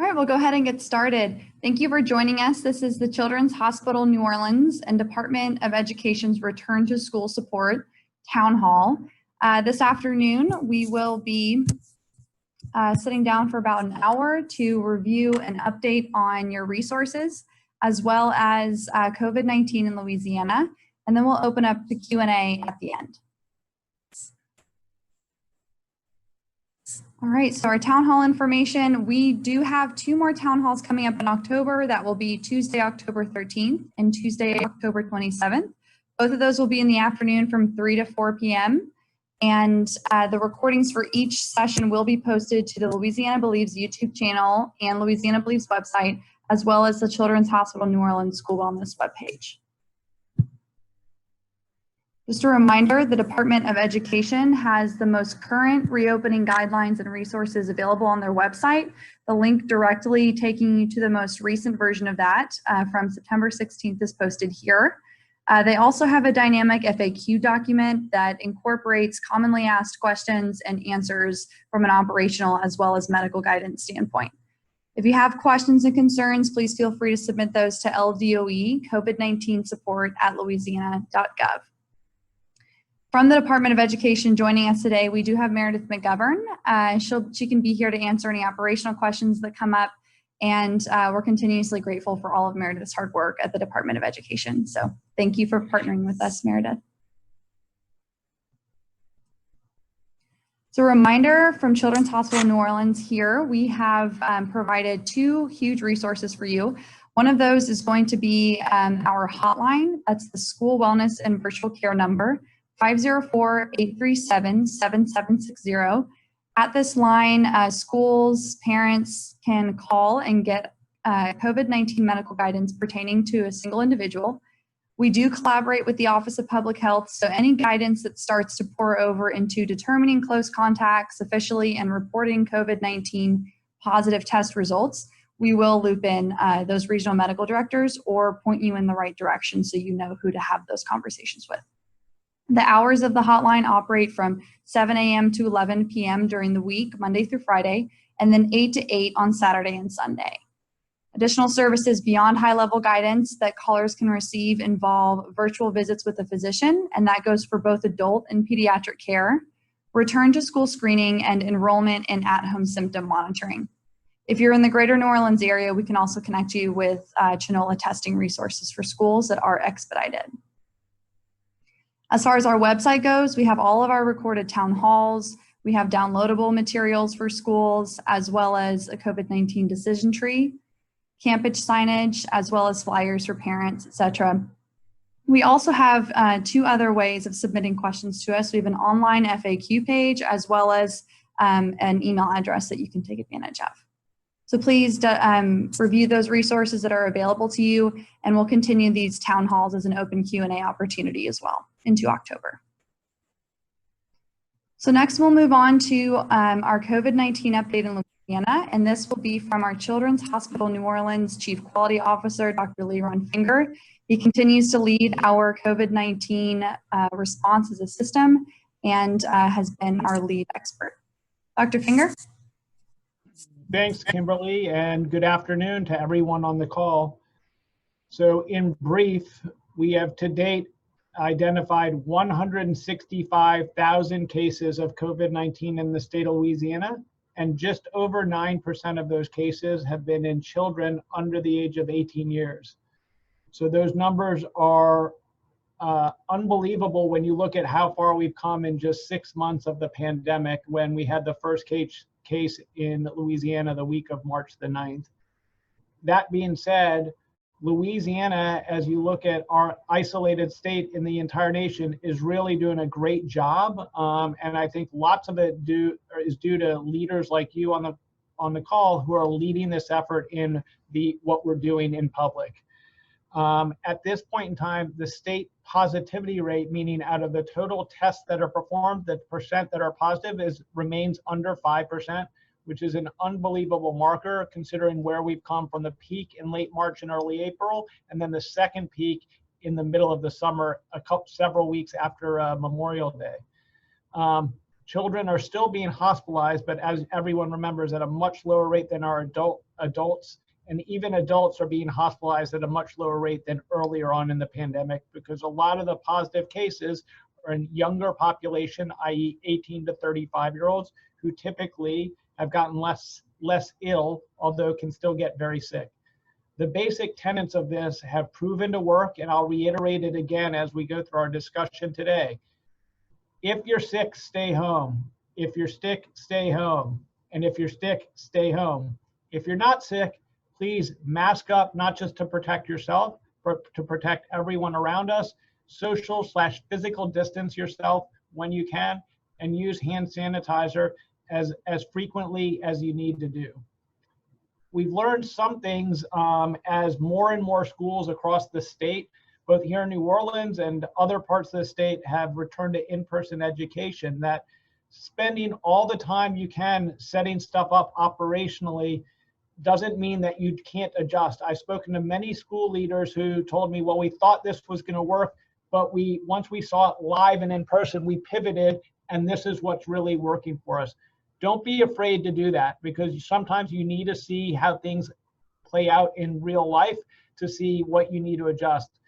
All right, we'll go ahead and get started. Thank you for joining us. This is the Children's Hospital New Orleans and Department of Education's Return to School Support Town Hall. This afternoon, we will be sitting down for about an hour to review an update on your resources, as well as COVID-19 in Louisiana, and then we'll open up the Q&A at the end. All right, so our town hall information, we do have 2 more town halls coming up in October. That will be Tuesday, October 13th and Tuesday, October 27th. Both of those will be in the afternoon from 3 to 4 p.m. And the recordings for each session will be posted to the Louisiana Believes YouTube channel and Louisiana Believes website, as well as the Children's Hospital New Orleans School Wellness webpage. Just a reminder, the Department of Education has the most current reopening guidelines and resources available on their website. The link directly taking you to the most recent version of that from September 16th is posted here. They also have a dynamic FAQ document that incorporates commonly asked questions and answers from an operational as well as medical guidance standpoint. If you have questions and concerns, please feel free to submit those to LDOE COVID-19 support at louisiana.gov. From the Department of Education joining us today, we do have Meredith McGovern. She can be here to answer any operational questions that come up, and we're continuously grateful for all of Meredith's hard work at the Department of Education. So thank you for partnering with us, Meredith. So a reminder from Children's Hospital New Orleans here, we have provided 2 huge resources for you. One of those is going to be our hotline. That's the School Wellness and Virtual Care number, 504-837-7760. At this line, schools, parents can call and get COVID-19 medical guidance pertaining to a single individual. We do collaborate with the Office of Public Health, so any guidance that starts to pour over into determining close contacts officially and reporting COVID-19 positive test results, we will loop in those regional medical directors or point you in the right direction so you know who to have those conversations with. The hours of the hotline operate from 7 a.m. to 11 p.m. during the week, Monday through Friday, and then 8 to 8 on Saturday and Sunday. Additional services beyond high-level guidance that callers can receive involve virtual visits with a physician, and that goes for both adult and pediatric care, return to school screening, and enrollment in at-home symptom monitoring. If you're in the greater New Orleans area, we can also connect you with CHNOLA testing resources for schools that are expedited. As far as our website goes, we have all of our recorded town halls. We have downloadable materials for schools, as well as a COVID-19 decision tree, campus signage, as well as flyers for parents, etc. We also have 2 other ways of submitting questions to us. We have an online FAQ page, as well as an email address that you can take advantage of. So please review those resources that are available to you, and we'll continue these town halls as an open Q&A opportunity as well into October. So next we'll move on to our COVID-19 update in Louisiana, and this will be from our Children's Hospital New Orleans Chief Quality Officer, Dr. Leron Finger. He continues to lead our COVID-19 response as a system and has been our lead expert. Dr. Finger? Thanks, Kimberly, and good afternoon to everyone on the call. So in brief, we have to date identified 165,000 cases of COVID-19 in the state of Louisiana, and just over 9% of those cases have been in children under the age of 18 years. So those numbers are unbelievable when you look at how far we've come in just 6 months of the pandemic, when we had the first case in Louisiana the week of March the 9th. That being said, Louisiana, as you look at our isolated state in the entire nation, is really doing a great job. And I think lots of it is due to leaders like you on the call who are leading this effort in what we're doing in public. At this point in time, the state positivity rate, meaning out of the total tests that are performed, the percent that are positive remains under 5%, which is an unbelievable marker considering where we've come from the peak in late March and early April, and then the second peak in the middle of the summer, several weeks after Memorial Day. Children are still being hospitalized, but as everyone remembers, at a much lower rate than our adult adults. And even adults are being hospitalized at a much lower rate than earlier on in the pandemic, because a lot of the positive cases are in younger population, i.e. 18 to 35-year-olds, who typically have gotten less ill, although can still get very sick. The basic tenets of this have proven to work, and I'll reiterate it again as we go through our discussion today. If you're sick, stay home. If you're sick, stay home. And if you're sick, stay home. If you're not sick, please mask up, not just to protect yourself, but to protect everyone around us. Social/physical distance yourself when you can, and use hand sanitizer as frequently as you need to do. We've learned some things as more and more schools across the state, both here in New Orleans and other parts of the state, have returned to in-person education, that spending all the time you can setting stuff up operationally doesn't mean that you can't adjust. I've spoken to many school leaders who told me, well, we thought this was going to work, but once we saw it live and in person, we pivoted, and this is what's really working for us. Don't be afraid to do that, because sometimes you need to see how things play out in real life to see what you need to adjust.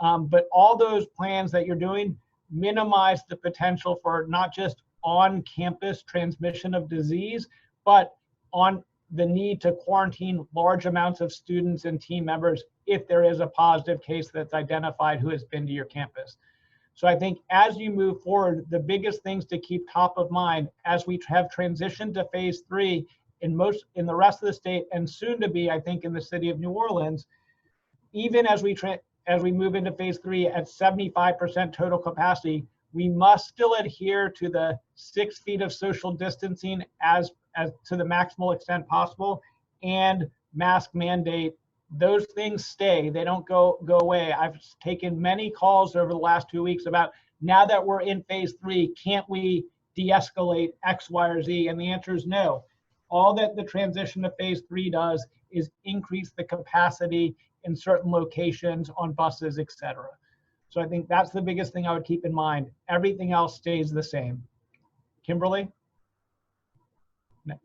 But all those plans that you're doing minimize the potential for not just on-campus transmission of disease, but on the need to quarantine large amounts of students and team members if there is a positive case that's identified who has been to your campus. So I think as you move forward, the biggest things to keep top of mind as we have transitioned to phase 3 in the rest of the state, and soon to be, I think, in the city of New Orleans, even as we move into phase 3 at 75% total capacity, we must still adhere to the 6 feet of social distancing as to the maximal extent possible, and mask mandate. Those things stay, they don't go away. I've taken many calls over the last 2 weeks about, now that we're in phase 3, can't we de-escalate X, Y, or Z? And the answer is no. All that the transition to phase 3 does is increase the capacity in certain locations on buses, etc. So I think that's the biggest thing I would keep in mind. Everything else stays the same. Kimberly? No.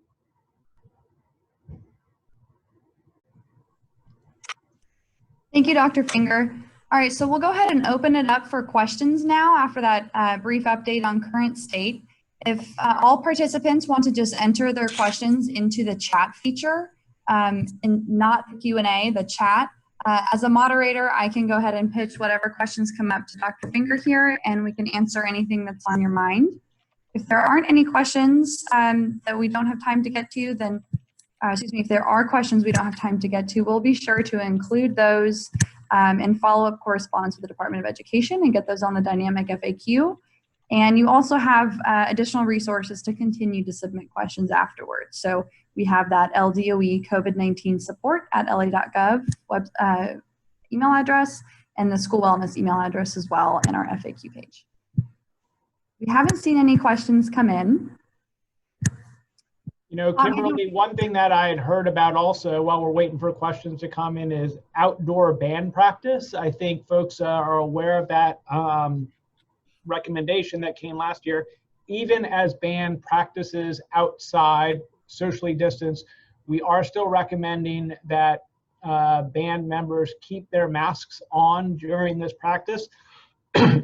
Thank you, Dr. Finger. All right, so we'll go ahead and open it up for questions now after that brief update on current state. If all participants want to just enter their questions into the chat feature, and not the Q&A, the chat. As a moderator, I can go ahead and pitch whatever questions come up to Dr. Finger here, and we can answer anything that's on your mind. If there aren't any questions that we don't have time to get to, then, if there are questions we don't have time to get to, we'll be sure to include those in follow-up correspondence with the Department of Education and get those on the dynamic FAQ. And you also have additional resources to continue to submit questions afterwards. So we have that LDOE COVID-19 support at la.gov email address, and the school wellness email address as well in our FAQ page. We haven't seen any questions come in. You know, Kimberly, one thing that I had heard about also while we're waiting for questions to come in is outdoor band practice. I think folks are aware of that recommendation that came last year. Even as band practices outside, socially distanced, we are still recommending that band members keep their masks on during this practice.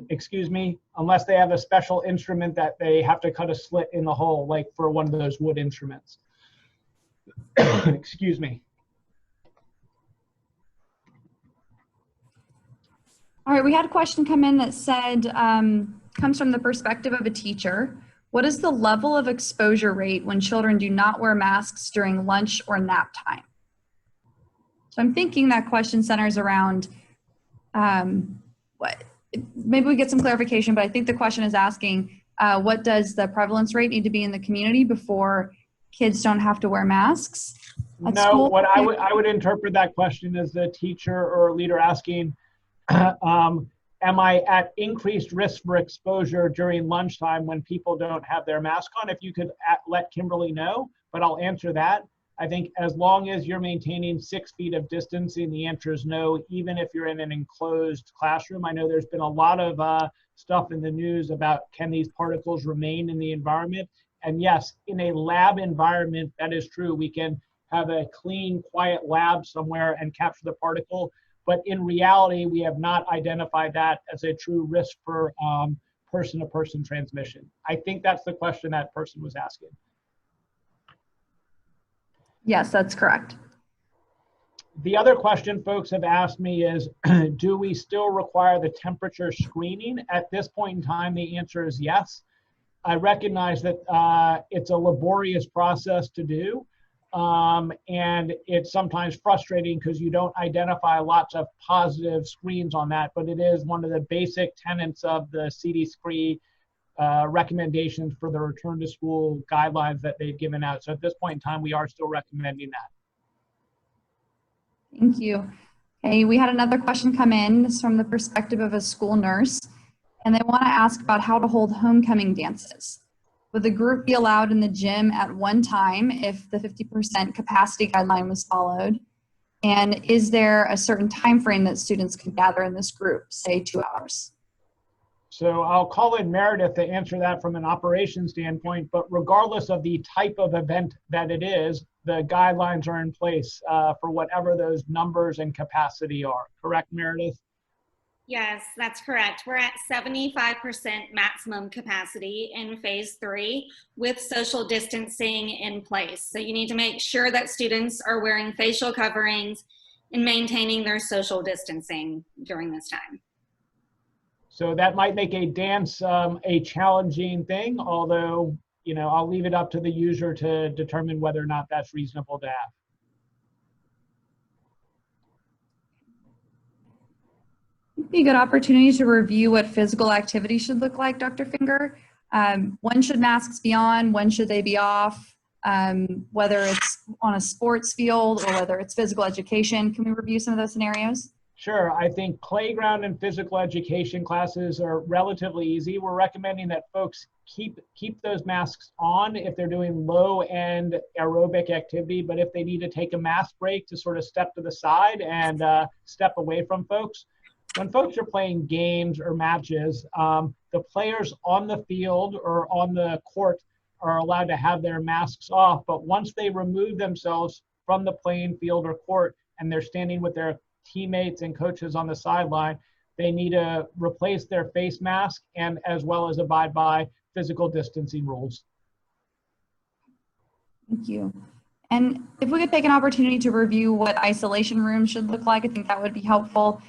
Excuse me, unless they have a special instrument that they have to cut a slit in the hole, like for one of those wood instruments. Excuse me. All right, we had a question come in that said, comes from the perspective of a teacher. What is the level of exposure rate when children do not wear masks during lunch or nap time? So I'm thinking that question centers around maybe we get some clarification, but I think the question is asking, what does the prevalence rate need to be in the community before kids don't have to wear masks at school? What I would interpret that question as the teacher or leader asking, am I at increased risk for exposure during lunchtime when people don't have their mask on? If you could let Kimberly know, but I'll answer that. I think as long as you're maintaining 6 feet of distancing, the answer is no, even if you're in an enclosed classroom. I know there's been a lot of stuff in the news about, can these particles remain in the environment? And yes, in a lab environment, that is true. We can have a clean, quiet lab somewhere and capture the particle. But in reality, we have not identified that as a true risk for person-to-person transmission. I think that's the question that person was asking. Yes, that's correct. The other question folks have asked me is, do we still require the temperature screening? At this point in time, the answer is yes. I recognize that it's a laborious process to do, and it's sometimes frustrating because you don't identify lots of positive screens on that, but it is one of the basic tenets of the CDC recommendations for the return to school guidelines that they've given out. So at this point in time, we are still recommending that. Thank you. Okay, we had another question come in. This is from the perspective of a school nurse, and they want to ask about how to hold homecoming dances. Would the group be allowed in the gym at one time if the 50% capacity guideline was followed? And is there a certain time frame that students can gather in this group, say 2 hours? So I'll call in Meredith to answer that from an operations standpoint, but regardless of the type of event that it is, the guidelines are in place for whatever those numbers and capacity are. Correct, Meredith? Yes, that's correct. We're at 75% maximum capacity in phase 3 with social distancing in place. So you need to make sure that students are wearing facial coverings and maintaining their social distancing during this time. So that might make a dance a challenging thing, although, you know, I'll leave it up to the user to determine whether or not that's reasonable to have. It'd be a good opportunity to review what physical activity should look like, Dr. Finger. When should masks be on? When should they be off? Whether it's on a sports field or whether it's physical education. Can we review some of those scenarios? Sure, I think playground and physical education classes are relatively easy. We're recommending that folks keep those masks on if they're doing low-end aerobic activity, but if they need to take a mask break to sort of step to the side and step away from folks. When folks are playing games or matches, the players on the field or on the court are allowed to have their masks off, but once they remove themselves from the playing field or court and they're standing with their teammates and coaches on the sideline, they need to replace their face mask and as well as abide by physical distancing rules. Thank you. And if we could take an opportunity to review what isolation rooms should look like, I think that would be helpful.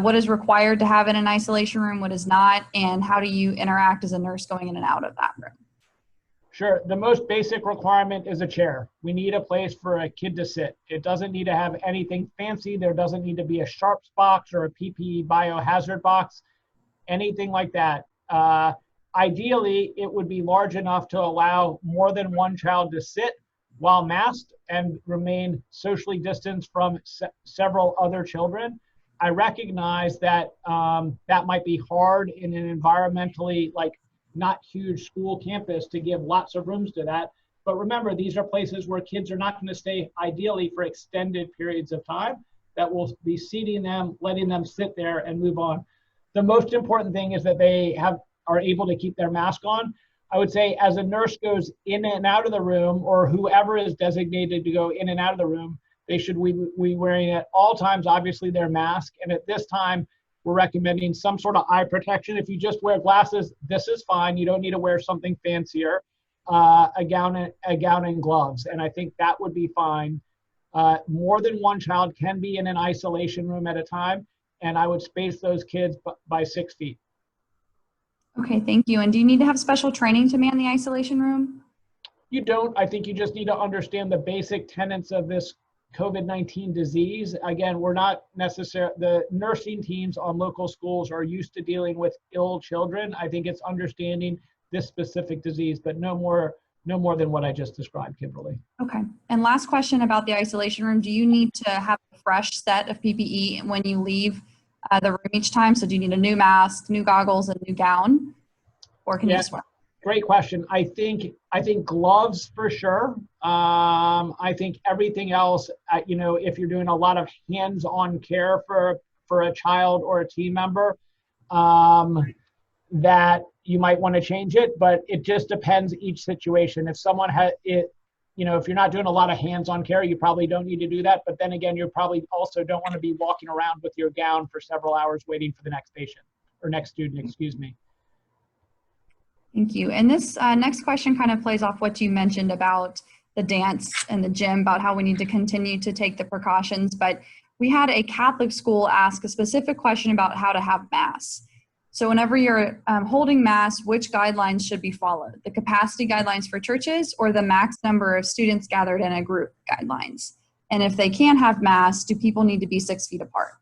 What is required to have in an isolation room, what is not, and how do you interact as a nurse going in and out of that room? Sure. The most basic requirement is a chair. We need a place for a kid to sit. It doesn't need to have anything fancy. There doesn't need to be a sharps box or a PPE biohazard box, anything like that. Ideally, it would be large enough to allow more than one child to sit while masked and remain socially distanced from several other children. I recognize that that might be hard in an environmentally not huge school campus to give lots of rooms to that. But remember, these are places where kids are not going to stay ideally for extended periods of time. That will be seating them, letting them sit there and move on. The most important thing is that they are able to keep their mask on. I would say as a nurse goes in and out of the room, or whoever is designated to go in and out of the room, they should be wearing at all times, obviously, their mask. And at this time, we're recommending some sort of eye protection. If you just wear glasses, this is fine. You don't need to wear something fancier, a gown and gloves. And I think that would be fine. More than one child can be in an isolation room at a time. And I would space those kids by 6 feet. Okay, thank you. And do you need to have special training to man the isolation room? You don't. I think you just need to understand the basic tenets of this COVID-19 disease. Again, we're not necessarily, the nursing teams on local schools are used to dealing with ill children. I think it's understanding this specific disease, but no more than what I just described, Kimberly. Okay. And last question about the isolation room. Do you need to have a fresh set of PPE when you leave the room each time? So do you need a new mask, new goggles, and new gown? Or can you just wear? Great question. I think gloves for sure. I think everything else, if you're doing a lot of hands-on care for a child or a team member, that you might want to change it, but it just depends each situation. If someone you know, if you're not doing a lot of hands-on care, you probably don't need to do that. But then again, you probably also don't want to be walking around with your gown for several hours waiting for the next patient or next student, excuse me. Thank you. And this next question kind of plays off what you mentioned about the dance and the gym, about how we need to continue to take the precautions. But we had a Catholic school ask a specific question about how to have Mass. So whenever you're holding Mass, which guidelines should be followed? The capacity guidelines for churches or the max number of students gathered in a group guidelines? And if they can't have Mass, do people need to be 6 feet apart?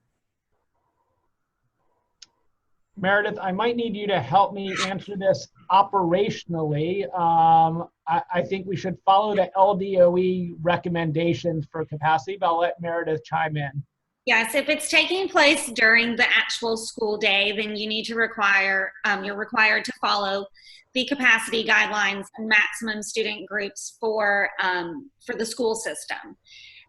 Meredith, I might need you to help me answer this operationally. I think we should follow the LDOE recommendations for capacity, but I'll let Meredith chime in. Yes, if it's taking place during the actual school day, then you need to you're required to follow the capacity guidelines and maximum student groups for the school system.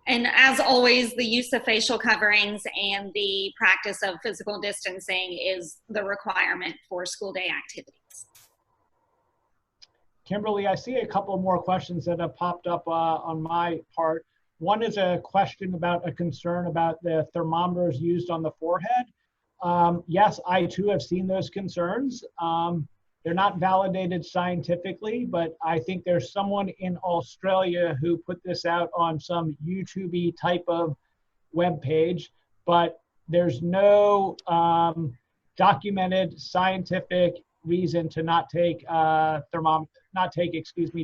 And as always, the use of facial coverings and the practice of physical distancing is the requirement for school day activities. Kimberly, I see a couple more questions that have popped up on my part. One is a question about a concern about the thermometers used on the forehead. Yes, I too have seen those concerns. They're not validated scientifically, but I think there's someone in Australia who put this out on some YouTube-y type of web page, but there's no documented scientific reason to not take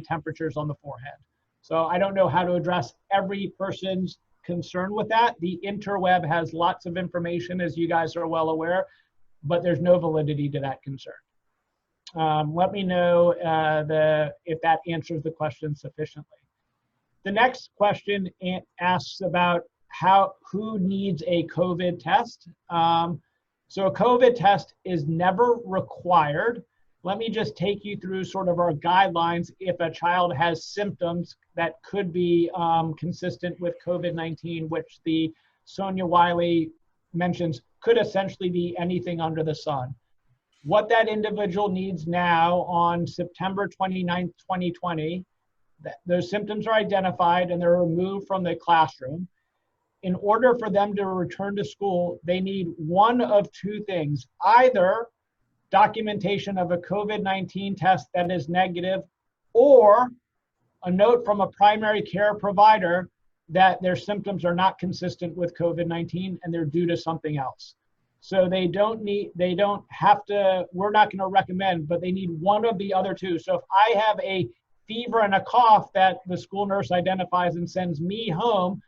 temperatures on the forehead. So I don't know how to address every person's concern with that. The interweb has lots of information, as you guys are well aware, but there's no validity to that concern. Let me know if that answers the question sufficiently. The next question asks about who needs a COVID test. So a COVID test is never required. Let me just take you through sort of our guidelines if a child has symptoms that could be consistent with COVID-19, which the Sonia Wiley mentions could essentially be anything under the sun. What that individual needs now on September 29th, 2020, those symptoms are identified and they're removed from the classroom. In order for them to return to school, they need one of two things: either documentation of a COVID-19 test that is negative, or a note from a primary care provider that their symptoms are not consistent with COVID-19 and they're due to something else. So we're not going to recommend, but they need one of the other two. So if I have a fever and a cough that the school nurse identifies and sends me home,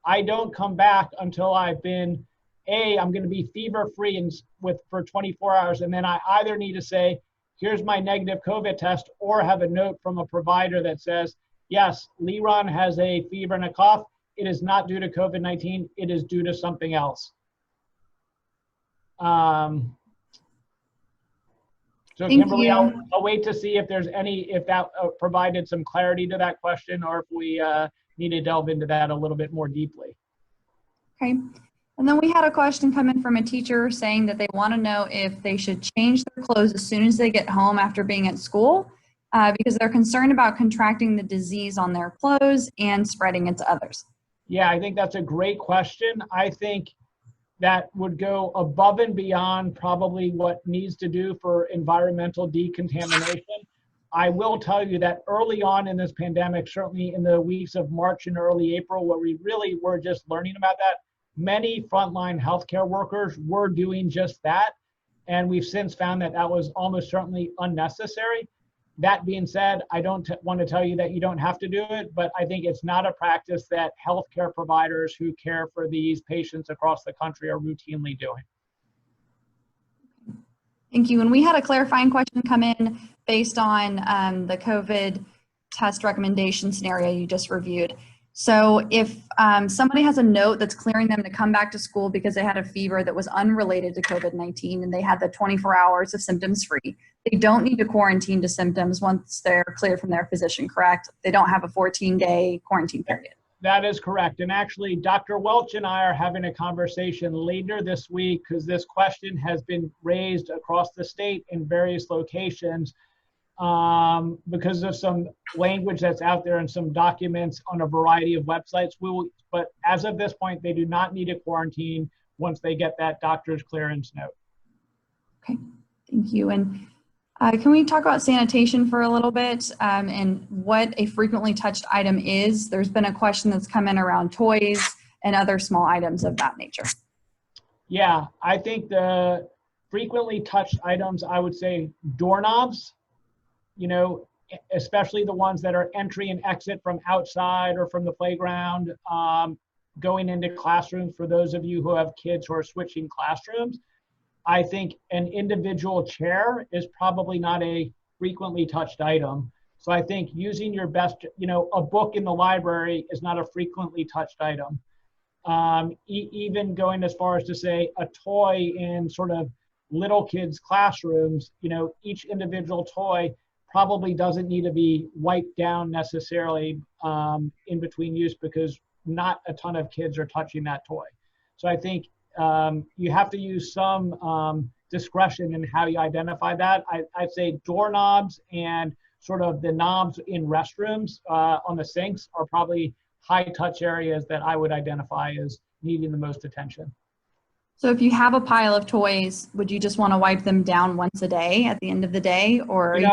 I don't come back until I've been I'm going to be fever-free for 24 hours, and then I either need to say, here's my negative COVID test, or have a note from a provider that says, yes, Leron has a fever and a cough. It is not due to COVID-19. It is due to something else. So Kimberly, I'll wait to see if that provided some clarity to that question, or if we need to delve into that a little bit more deeply. Okay. And then we had a question come in from a teacher saying that they want to know if they should change their clothes as soon as they get home after being at school, because they're concerned about contracting the disease on their clothes and spreading it to others. Yeah, I think that's a great question. I think that would go above and beyond probably what needs to do for environmental decontamination. I will tell you that early on in this pandemic, certainly in the weeks of March and early April, where we really were just learning about that, many frontline healthcare workers were doing just that. And we've since found that that was almost certainly unnecessary. That being said, I don't want to tell you that you don't have to do it, but I think it's not a practice that healthcare providers who care for these patients across the country are routinely doing. Thank you. And we had a clarifying question come in based on the COVID test recommendation scenario you just reviewed. So if somebody has a note that's clearing them to come back to school because they had a fever that was unrelated to COVID-19 and they had the 24 hours of symptoms free, they don't need to quarantine to symptoms once they're cleared from their physician, correct? They don't have a 14-day quarantine period. That is correct. And actually, Dr. Welch and I are having a conversation later this week because this question has been raised across the state in various locations because of some language that's out there and some documents on a variety of websites. But as of this point, they do not need a quarantine once they get that doctor's clearance note. Okay, thank you. And can we talk about sanitation for a little bit and what a frequently touched item is? There's been a question that's come in around toys and other small items of that nature. Yeah, I think the frequently touched items, I would say doorknobs, you know, especially the ones that are entry and exit from outside or from the playground, going into classrooms for those of you who have kids who are switching classrooms. I think an individual chair is probably not a frequently touched item. So I think using your best, you know, a book in the library is not a frequently touched item. Even going as far as to say a toy in sort of little kids' classrooms, you know, each individual toy probably doesn't need to be wiped down necessarily in between use, because not a ton of kids are touching that toy. So I think you have to use some discretion in how you identify that. I'd say doorknobs and sort of the knobs in restrooms on the sinks are probably high touch areas that I would identify as needing the most attention. So if you have a pile of toys, would you just want to wipe them down once a day at the end of the day? Or you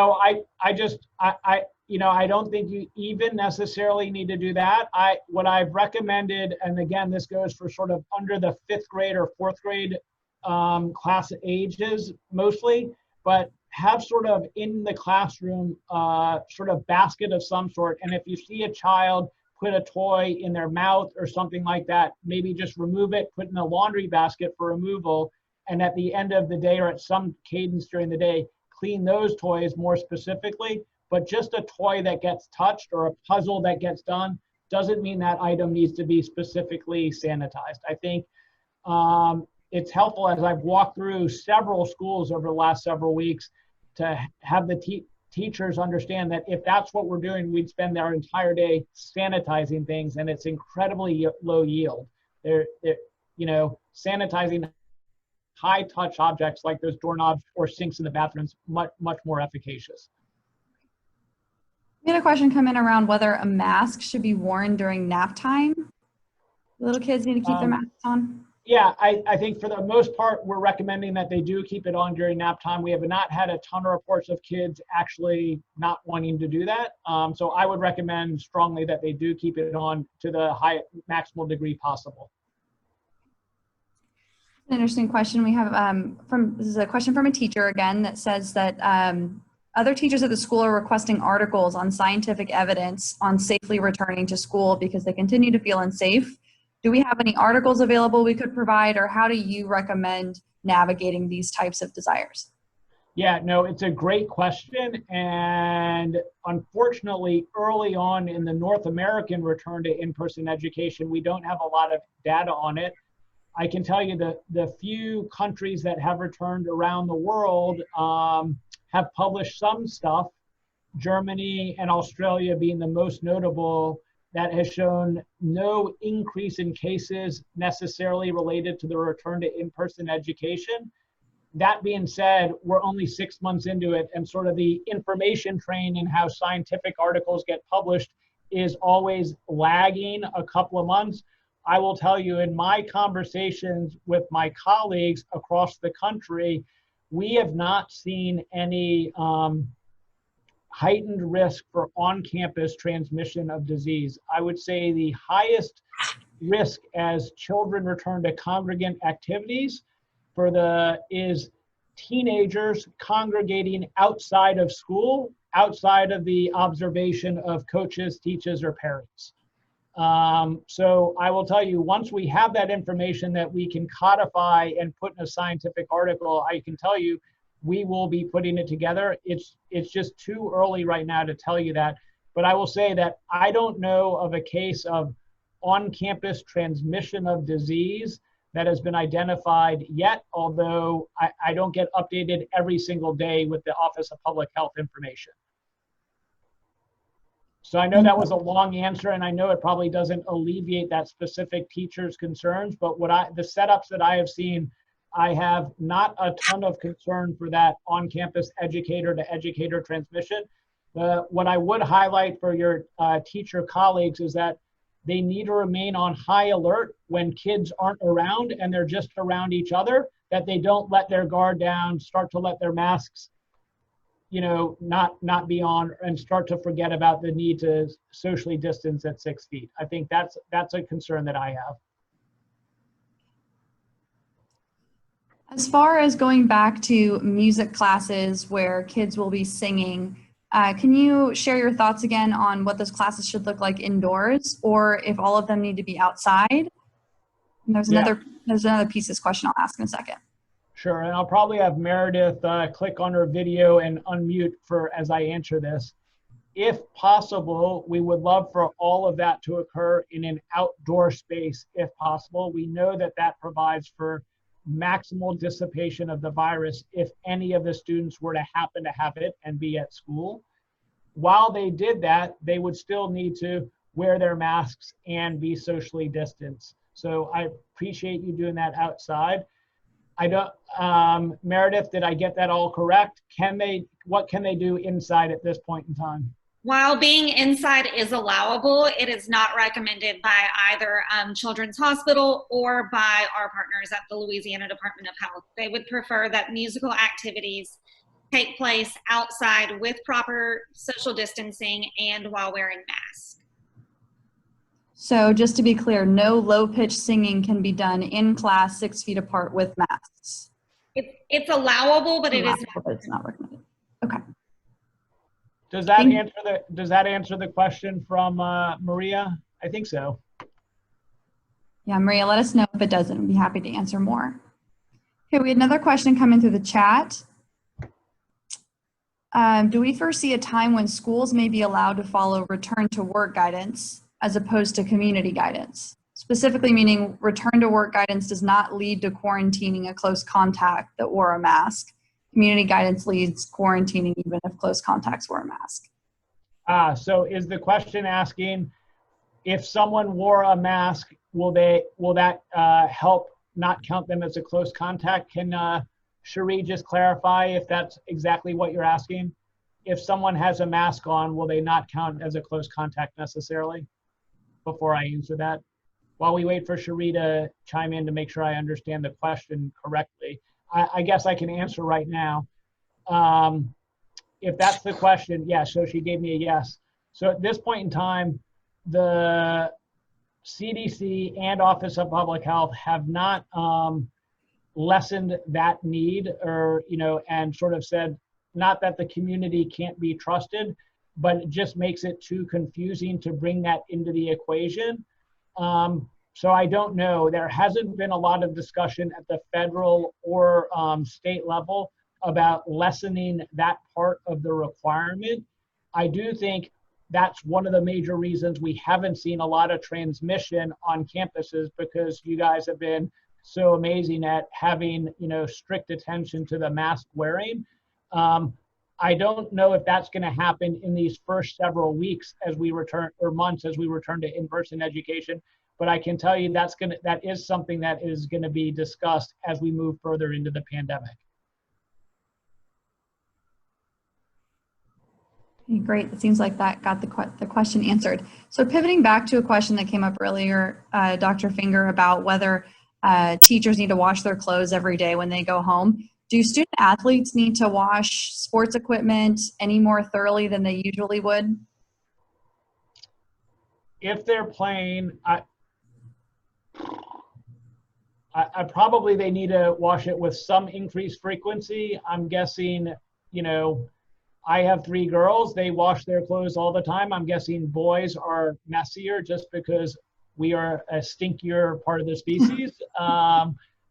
know, I don't think you even necessarily need to do that. What I've recommended, and again, this goes for sort of under the 5th grade or 4th grade class ages mostly, but have sort of in the classroom sort of basket of some sort. And if you see a child put a toy in their mouth or something like that, maybe just remove it, put in a laundry basket for removal, and at the end of the day or at some cadence during the day, clean those toys more specifically. But just a toy that gets touched or a puzzle that gets done doesn't mean that item needs to be specifically sanitized. I think it's helpful, as I've walked through several schools over the last several weeks, to have the teachers understand that if that's what we're doing, we'd spend our entire day sanitizing things, and it's incredibly low yield. They're you know, sanitizing high touch objects like those doorknobs or sinks in the bathrooms much more efficacious. We had a question come in around whether a mask should be worn during nap time. Little kids need to keep their masks on. Yeah, I think for the most part, we're recommending that they do keep it on during nap time. We have not had a ton of reports of kids actually not wanting to do that. So I would recommend strongly that they do keep it on to the maximal degree possible. An interesting question we have this is a question from a teacher again that says that other teachers at the school are requesting articles on scientific evidence on safely returning to school because they continue to feel unsafe. Do we have any articles available we could provide, or how do you recommend navigating these types of desires? Yeah, no, it's a great question. And unfortunately, early on in the North American return to in-person education, we don't have a lot of data on it. I can tell you the few countries that have returned around the world have published some stuff, Germany and Australia being the most notable, that has shown no increase in cases necessarily related to the return to in-person education. That being said, we're only 6 months into it, and sort of the information train in how scientific articles get published is always lagging a couple of months. I will tell you, in my conversations with my colleagues across the country, we have not seen any heightened risk for on-campus transmission of disease. I would say the highest risk as children return to congregant activities is teenagers congregating outside of school, outside of the observation of coaches, teachers, or parents. So I will tell you, once we have that information that we can codify and put in a scientific article, I can tell you we will be putting it together. It's just too early right now to tell you that. But I will say that I don't know of a case of on-campus transmission of disease that has been identified yet, although I don't get updated every single day with the Office of Public Health information. So I know that was a long answer, and I know it probably doesn't alleviate that specific teacher's concerns, but the setups that I have seen, I have not a ton of concern for that on-campus educator-to-educator transmission. What I would highlight for your teacher colleagues is that they need to remain on high alert when kids aren't around and they're just around each other, that they don't let their guard down, start to let their masks, not be on, and start to forget about the need to socially distance at 6 feet. I think that's a concern that I have. As far as going back to music classes where kids will be singing, can you share your thoughts again on what those classes should look like indoors, or if all of them need to be outside? And there's another piece of this question I'll ask in a second. Sure, and I'll probably have Meredith click on her video and unmute as I answer this. If possible, we would love for all of that to occur in an outdoor space if possible. We know that that provides for maximal dissipation of the virus if any of the students were to happen to have it and be at school. While they did that, they would still need to wear their masks and be socially distanced. So I appreciate you doing that outside. I don't, Meredith, did I get that all correct? What can they do inside at this point in time? While being inside is allowable, it is not recommended by either Children's Hospital or by our partners at the Louisiana Department of Health. They would prefer that musical activities take place outside with proper social distancing and while wearing masks. So just to be clear, no low-pitched singing can be done in class 6 feet apart with masks. It's allowable, but it's not recommended. Okay. Does that answer the question from Maria? I think so. Yeah, Maria, let us know if it doesn't. We'd be happy to answer more. Okay, we had another question coming through the chat. Do we foresee a time when schools may be allowed to follow return to work guidance as opposed to community guidance? Specifically meaning return to work guidance does not lead to quarantining a close contact that wore a mask. Community guidance leads quarantining even if close contacts wear a mask. So is the question asking if someone wore a mask, will that help not count them as a close contact? Can Cherie just clarify if that's exactly what you're asking? If someone has a mask on, will they not count as a close contact necessarily? Before I answer that, while we wait for Cherie to chime in to make sure I understand the question correctly, I guess I can answer right now. If that's the question, yes, so she gave me a yes. So at this point in time, the CDC and Office of Public Health have not lessened that need, or, and sort of said, not that the community can't be trusted, but it just makes it too confusing to bring that into the equation. So I don't know. There hasn't been a lot of discussion at the federal or state level about lessening that part of the requirement. I do think that's one of the major reasons we haven't seen a lot of transmission on campuses, because you guys have been so amazing at having, strict attention to the mask wearing. I don't know if that's going to happen in these first several weeks as we return, or months as we return to in-person education. But I can tell you that is something that is going to be discussed as we move further into the pandemic. Okay, great. It seems like that got the question answered. So pivoting back to a question that came up earlier, Dr. Finger, about whether teachers need to wash their clothes every day when they go home. Do student athletes need to wash sports equipment any more thoroughly than they usually would? If they're playing, I probably they need to wash it with some increased frequency. I'm guessing, I have 3 girls. They wash their clothes all the time. I'm guessing boys are messier just because we are a stinkier part of the species.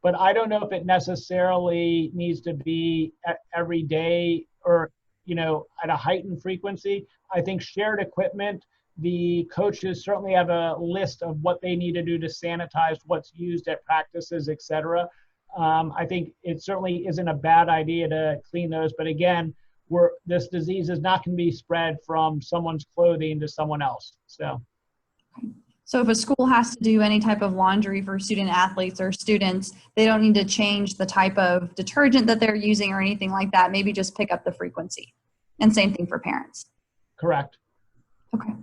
But I don't know if it necessarily needs to be every day or, at a heightened frequency. I think shared equipment, the coaches certainly have a list of what they need to do to sanitize what's used at practices, et cetera. I think it certainly isn't a bad idea to clean those. But again, this disease is not going to be spread from someone's clothing to someone else. So. So if a school has to do any type of laundry for student athletes or students, they don't need to change the type of detergent that they're using or anything like that. Maybe just pick up the frequency. And same thing for parents. Correct. Okay.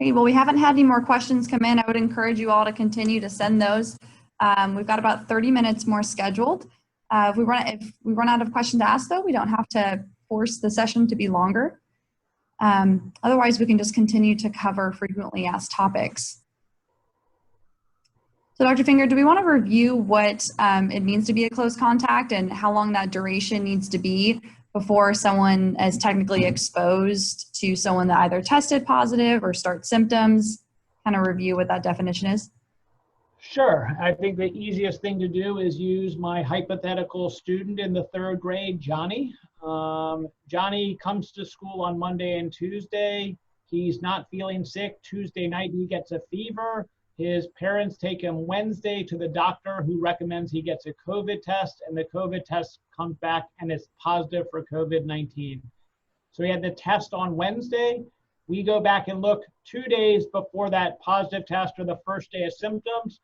Okay, well, we haven't had any more questions come in. I would encourage you all to continue to send those. We've got about 30 minutes more scheduled. If we run out of questions to ask, though, we don't have to force the session to be longer. Otherwise, we can just continue to cover frequently asked topics. So Dr. Finger, do we want to review what it means to be a close contact and how long that duration needs to be before someone is technically exposed to someone that either tested positive or starts symptoms? Kind of review what that definition is. Sure. I think the easiest thing to do is use my hypothetical student in the 3rd grade, Johnny. Johnny comes to school on Monday and Tuesday. He's not feeling sick. Tuesday night, he gets a fever. His parents take him Wednesday to the doctor, who recommends he gets a COVID test, and the COVID test comes back and it's positive for COVID-19. So he had the test on Wednesday. We go back and look 2 days before that positive test or the first day of symptoms.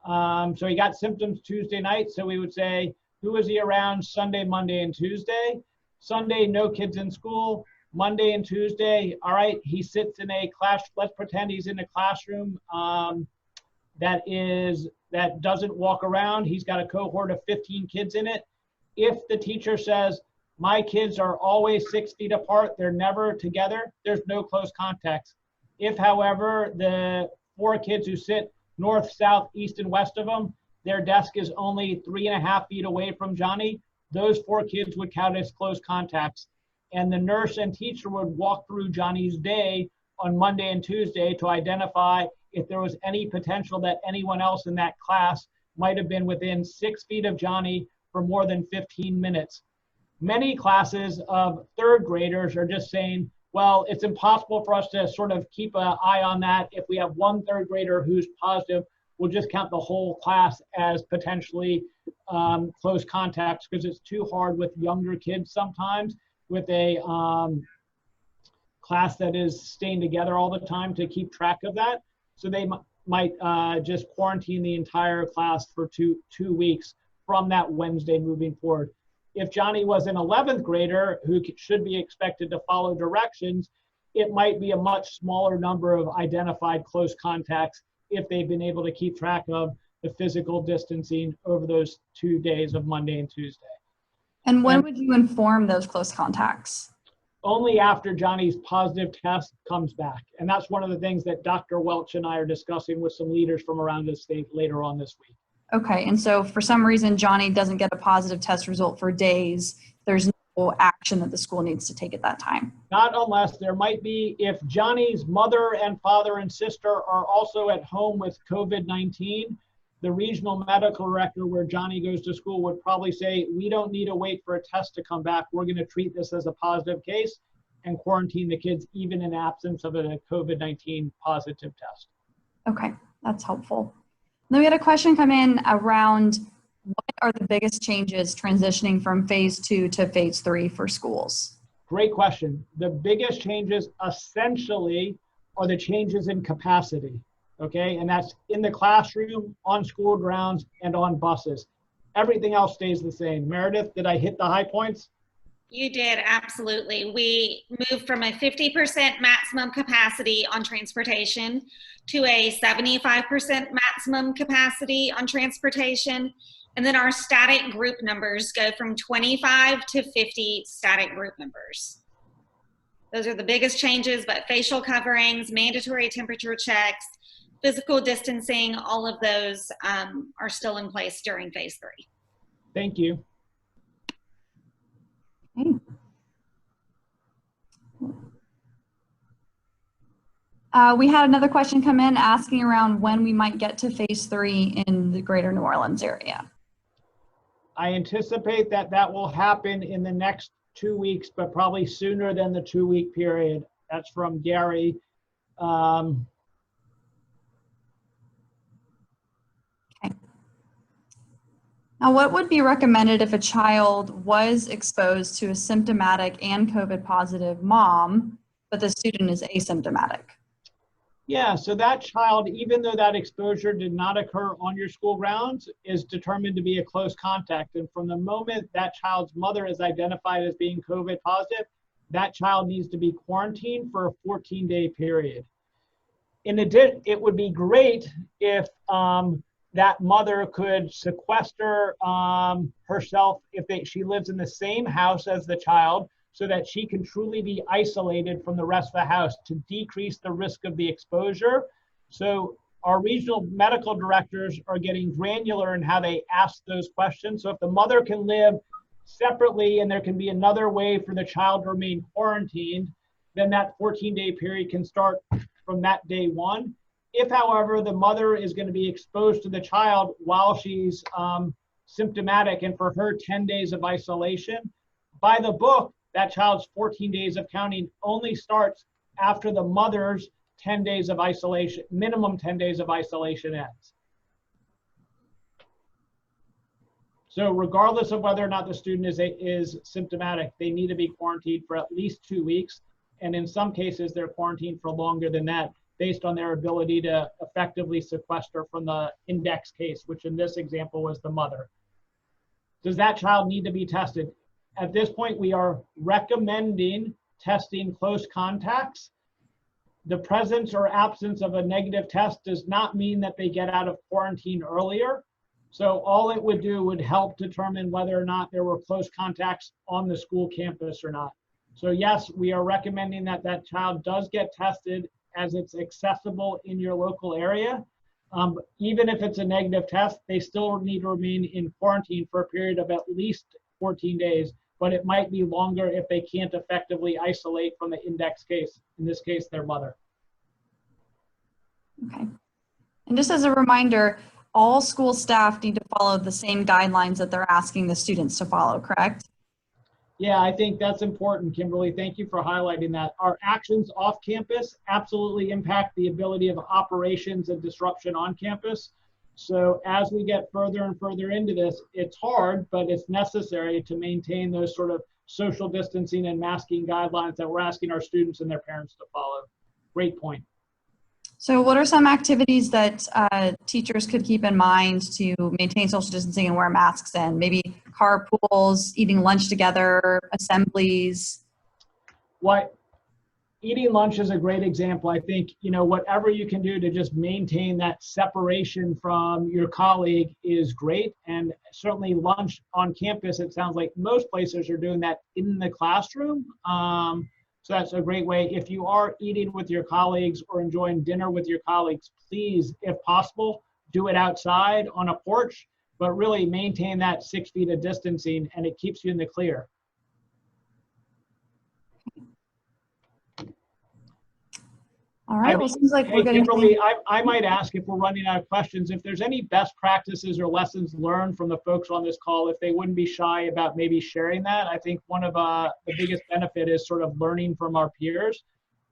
So he got symptoms Tuesday night. So we would say, who was he around Sunday, Monday, and Tuesday? Sunday, no kids in school. Monday and Tuesday, all right, he sits in a class. Let's pretend he's in a classroom that doesn't walk around. He's got a cohort of 15 kids in it. If the teacher says, my kids are always 6 feet apart, they're never together, there's no close contacts. If, however, the 4 kids who sit north, south, east, and west of them, their desk is only 3.5 feet away from Johnny, those 4 kids would count as close contacts. And the nurse and teacher would walk through Johnny's day on Monday and Tuesday to identify if there was any potential that anyone else in that class might have been within 6 feet of Johnny for more than 15 minutes. Many classes of 3rd graders are just saying, well, it's impossible for us to sort of keep an eye on that. If we have 1 3rd grader who's positive, we'll just count the whole class as potentially close contacts, because it's too hard with younger kids sometimes with a class that is staying together all the time to keep track of that. So they might just quarantine the entire class for two weeks from that Wednesday moving forward. If Johnny was an 11th grader who should be expected to follow directions, it might be a much smaller number of identified close contacts if they've been able to keep track of the physical distancing over those 2 days of Monday and Tuesday. And when would you inform those close contacts? Only after Johnny's positive test comes back. And that's one of the things that Dr. Welch and I are discussing with some leaders from around the state later on this week. Okay, and so for some reason Johnny doesn't get a positive test result for days, there's no action that the school needs to take at that time? Not unless there might be, if Johnny's mother and father and sister are also at home with COVID-19, the regional medical director where Johnny goes to school would probably say, we don't need to wait for a test to come back. We're going to treat this as a positive case and quarantine the kids even in absence of a COVID-19 positive test. Okay, that's helpful. Then we had a question come in around what are the biggest changes transitioning from phase 2 to phase 3 for schools? Great question. The biggest changes essentially are the changes in capacity. Okay, and that's in the classroom, on school grounds, and on buses. Everything else stays the same. Meredith, did I hit the high points? You did, absolutely. We moved from a 50% maximum capacity on transportation to a 75% maximum capacity on transportation. And then our static group numbers go from 25 to 50 static group members. Those are the biggest changes, but facial coverings, mandatory temperature checks, physical distancing, all of those are still in place during phase 3. Thank you. Okay. We had another question come in asking around when we might get to phase 3 in the greater New Orleans area. I anticipate that that will happen in the next 2 weeks, but probably sooner than the 2-week period. That's from Gary. Now, what would be recommended if a child was exposed to a symptomatic and COVID positive mom, but the student is asymptomatic? Yeah, so that child, even though that exposure did not occur on your school grounds, is determined to be a close contact. And from the moment that child's mother is identified as being COVID positive, that child needs to be quarantined for a 14-day period. In addition, it would be great if that mother could sequester herself if she lives in the same house as the child, so that she can truly be isolated from the rest of the house to decrease the risk of the exposure. So our regional medical directors are getting granular in how they ask those questions. So if the mother can live separately and there can be another way for the child to remain quarantined, then that 14-day period can start from that day one. If, however, the mother is going to be exposed to the child while she's symptomatic, and for her 10 days of isolation, by the book, that child's 14 days of counting only starts after the mother's 10 days of isolation, minimum 10 days of isolation ends. So regardless of whether or not the student is symptomatic, they need to be quarantined for at least 2 weeks. And in some cases, they're quarantined for longer than that, based on their ability to effectively sequester from the index case, which in this example was the mother. Does that child need to be tested? At this point, we are recommending testing close contacts. The presence or absence of a negative test does not mean that they get out of quarantine earlier. So all it would do would help determine whether or not there were close contacts on the school campus or not. So yes, we are recommending that that child does get tested as it's accessible in your local area. Even if it's a negative test, they still need to remain in quarantine for a period of at least 14 days, but it might be longer if they can't effectively isolate from the index case, in this case, their mother. Okay. And just as a reminder, all school staff need to follow the same guidelines that they're asking the students to follow, correct? Yeah, I think that's important, Kimberly. Thank you for highlighting that. Our actions off campus absolutely impact the ability of operations and disruption on campus. So as we get further and further into this, it's hard, but it's necessary to maintain those sort of social distancing and masking guidelines that we're asking our students and their parents to follow. Great point. So what are some activities that teachers could keep in mind to maintain social distancing and wear masks in? Maybe carpools, eating lunch together, assemblies? What eating lunch is a great example. I think, you know, whatever you can do to just maintain that separation from your colleague is great. And certainly lunch on campus, it sounds like most places are doing that in the classroom. So that's a great way. If you are eating with your colleagues or enjoying dinner with your colleagues, please, if possible, do it outside on a porch, but really maintain that 6 feet of distancing, and it keeps you in the clear. All right, well, it seems like we're getting— Kimberly, I might ask, if we're running out of questions, if there's any best practices or lessons learned from the folks on this call, if they wouldn't be shy about maybe sharing that. I think one of the biggest benefit is sort of learning from our peers.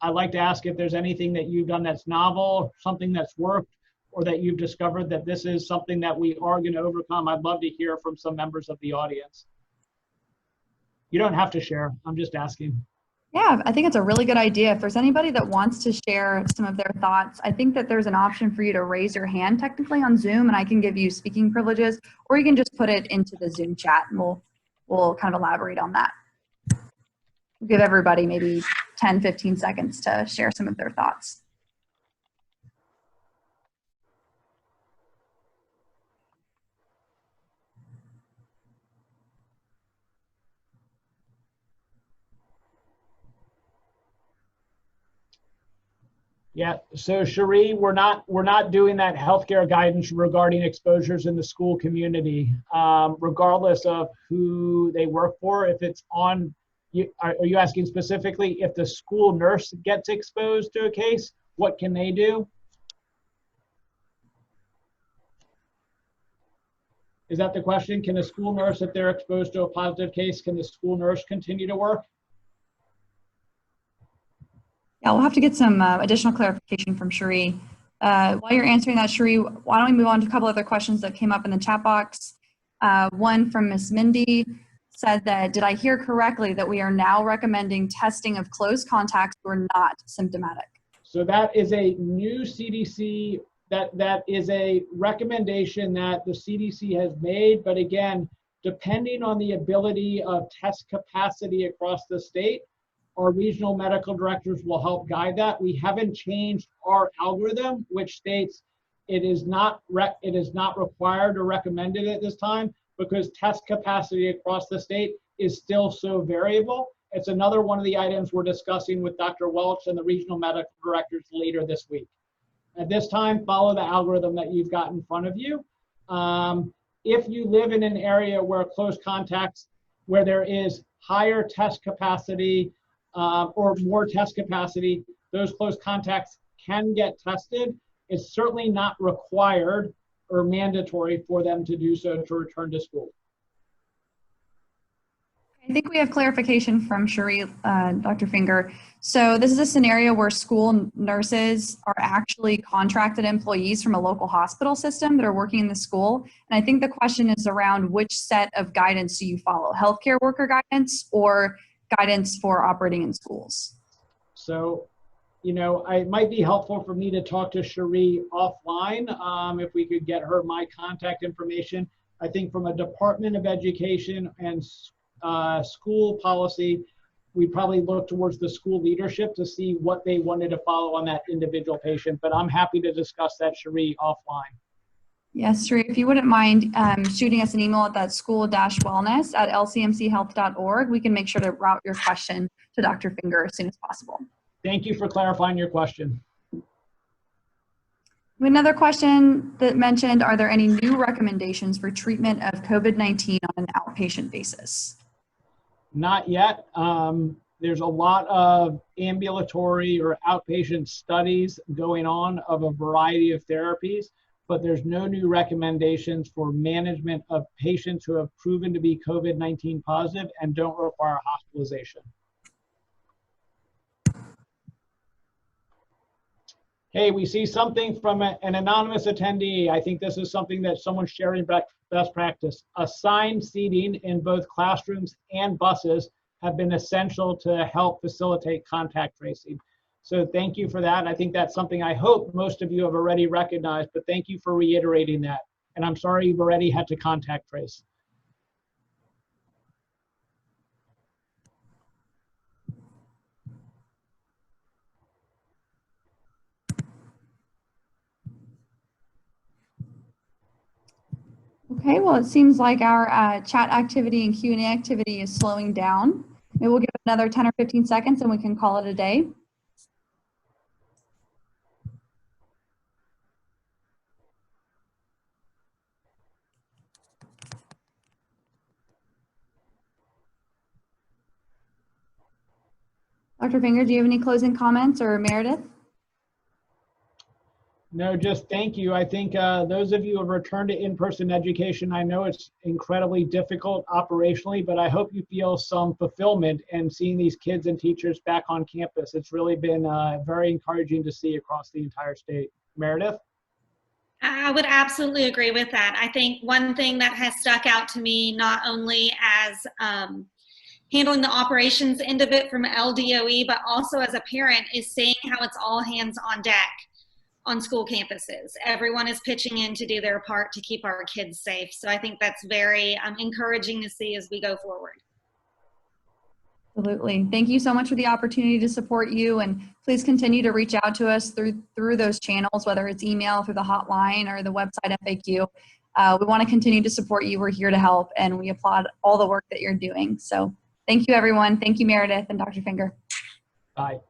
I'd like to ask if there's anything that you've done that's novel, something that's worked, or that you've discovered that this is something that we are going to overcome. I'd love to hear from some members of the audience. You don't have to share. I'm just asking. Yeah, I think it's a really good idea. If there's anybody that wants to share some of their thoughts, I think that there's an option for you to raise your hand technically on Zoom, and I can give you speaking privileges, or you can just put it into the Zoom chat and we'll kind of elaborate on that. We'll give everybody maybe 10, 15 seconds to share some of their thoughts. Yeah, so Cherie, we're not doing that healthcare guidance regarding exposures in the school community, regardless of who they work for. If it's on, are you asking specifically if the school nurse gets exposed to a case, what can they do? Is that the question? Can a school nurse, if they're exposed to a positive case, can the school nurse continue to work? Yeah, we'll have to get some additional clarification from Cherie. While you're answering that, Cherie, why don't we move on to a couple other questions that came up in the chat box. One from Ms. Mindy said that, did I hear correctly that we are now recommending testing of close contacts who are not symptomatic? So that is a new CDC, that is a recommendation that the CDC has made. But again, depending on the ability of test capacity across the state, our regional medical directors will help guide that. We haven't changed our algorithm, which states it is not required or recommended at this time because test capacity across the state is still so variable. It's another one of the items we're discussing with Dr. Welch and the regional medical directors later this week. At this time, follow the algorithm that you've got in front of you. If you live in an area where close contacts, where there is higher test capacity or more test capacity, those close contacts can get tested. It's certainly not required or mandatory for them to do so to return to school. I think we have clarification from Cherie, Dr. Finger. So this is a scenario where school nurses are actually contracted employees from a local hospital system that are working in the school. And I think the question is around which set of guidance do you follow? Healthcare worker guidance or guidance for operating in schools? So, you know, it might be helpful for me to talk to Cherie offline if we could get her my contact information. I think from a Department of Education and school policy, we probably look towards the school leadership to see what they wanted to follow on that individual patient, but I'm happy to discuss that, Cherie, offline. Yes, Cherie, if you wouldn't mind shooting us an email at that school-wellness@lcmchealth.org, we can make sure to route your question to Dr. Finger as soon as possible. Thank you for clarifying your question. Another question that mentioned, are there any new recommendations for treatment of COVID-19 on an outpatient basis? Not yet. There's a lot of ambulatory or outpatient studies going on of a variety of therapies, but there's no new recommendations for management of patients who have proven to be COVID-19 positive and don't require hospitalization. Hey, we see something from an anonymous attendee. I think this is something that someone's sharing best practice. Assigned seating in both classrooms and buses have been essential to help facilitate contact tracing. So thank you for that. I think that's something I hope most of you have already recognized, but thank you for reiterating that. And I'm sorry you've already had to contact trace. Okay, well, it seems like our chat activity and Q&A activity is slowing down. Maybe we'll give it another 10 or 15 seconds and we can call it a day. Dr. Finger, do you have any closing comments, or Meredith? No, just thank you. I think those of you who have returned to in-person education, I know it's incredibly difficult operationally, but I hope you feel some fulfillment in seeing these kids and teachers back on campus. It's really been very encouraging to see across the entire state. Meredith? I would absolutely agree with that. I think one thing that has stuck out to me, not only as handling the operations end of it from LDOE, but also as a parent, is seeing how it's all hands on deck on school campuses. Everyone is pitching in to do their part to keep our kids safe. So I think that's very encouraging to see as we go forward. Absolutely. Thank you so much for the opportunity to support you, and please continue to reach out to us through those channels, whether it's email, through the hotline, or the website FAQ. We want to continue to support you. We're here to help, and we applaud all the work that you're doing. So thank you, everyone. Thank you, Meredith and Dr. Finger. Bye.